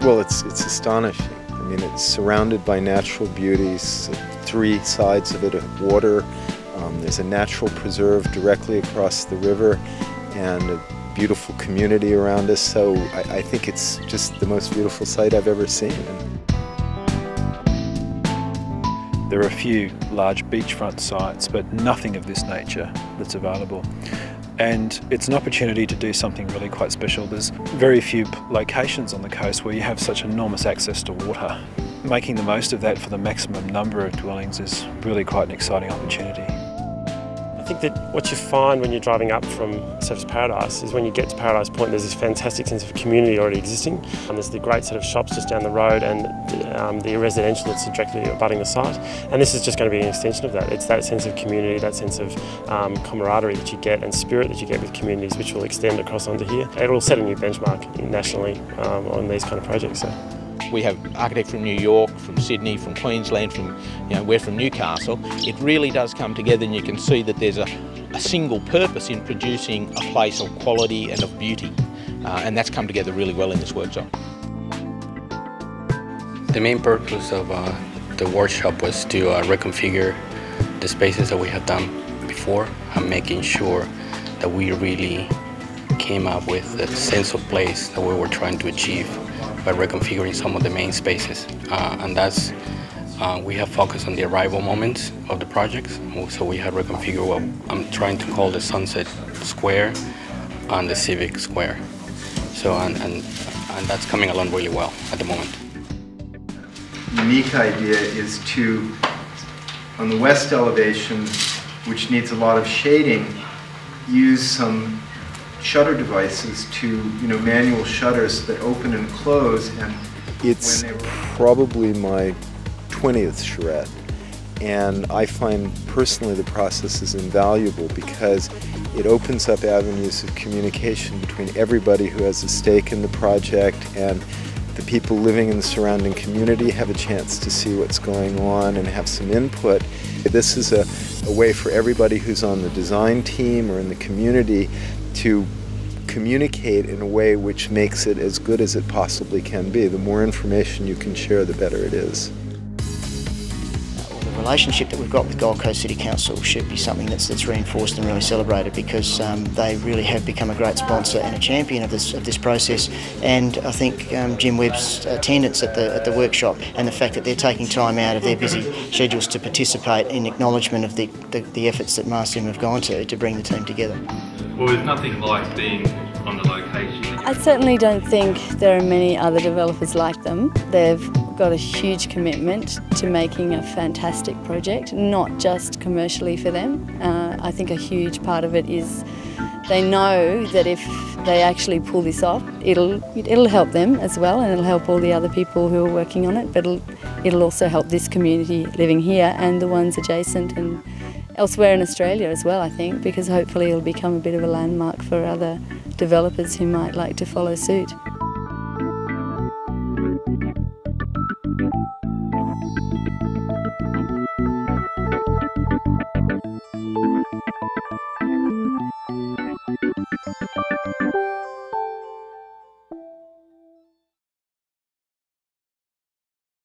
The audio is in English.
Well, it's astonishing. I mean, it's surrounded by natural beauties, 3 sides of it are water. There's a natural preserve directly across the river and a beautiful community around us, so I think it's just the most beautiful sight I've ever seen. There are a few large beachfront sites, but nothing of this nature that's available. And it's an opportunity to do something really quite special. There's very few locations on the coast where you have such enormous access to water. Making the most of that for the maximum number of dwellings is really quite an exciting opportunity. I think that what you find when you're driving up from Surfers Paradise is when you get to Paradise Point, there's this fantastic sense of community already existing. And there's the great set of shops just down the road and the residential that's directly abutting the site. And this is just going to be an extension of that. It's that sense of community, that sense of camaraderie that you get and spirit that you get with communities, which will extend across onto here. It will set a new benchmark nationally on these kind of projects. So. We have architects from New York, from Sydney, from Queensland, we're from Newcastle. It really does come together, and you can see that there's a single purpose in producing a place of quality and of beauty, and that's come together really well in this workshop. The main purpose of the workshop was to reconfigure the spaces that we have done before, and making sure that we really came up with the sense of place that we were trying to achieve by reconfiguring some of the main spaces. And that's, we have focused on the arrival moments of the projects. So we have reconfigured what I'm trying to call the Sunset Square and the Civic Square. So, and that's coming along really well at the moment. The unique idea is to, on the west elevation, which needs a lot of shading, use some shutter devices to, manual shutters that open and close. And it's probably my 20th charrette, and I find personally the process is invaluable because it opens up avenues of communication between everybody who has a stake in the project, and the people living in the surrounding community have a chance to see what's going on and have some input. This is a way for everybody who's on the design team or in the community to communicate in a way which makes it as good as it possibly can be. The more information you can share, the better it is. The relationship that we've got with Gold Coast City Council should be something that's reinforced and really celebrated, because they really have become a great sponsor and a champion of this process. And I think Jim Webb's attendance at the workshop and the fact that they're taking time out of their busy schedules to participate in acknowledgement of the efforts that Marsim have gone to bring the team together. Well, there's nothing like being on the location. I certainly don't think there are many other developers like them. They've got a huge commitment to making a fantastic project, not just commercially for them. I think a huge part of it is they know that if they actually pull this off, it'll help them as well, and it'll help all the other people who are working on it, but it'll also help this community living here and the ones adjacent and elsewhere in Australia as well, I think, because hopefully it'll become a bit of a landmark for other developers who might like to follow suit.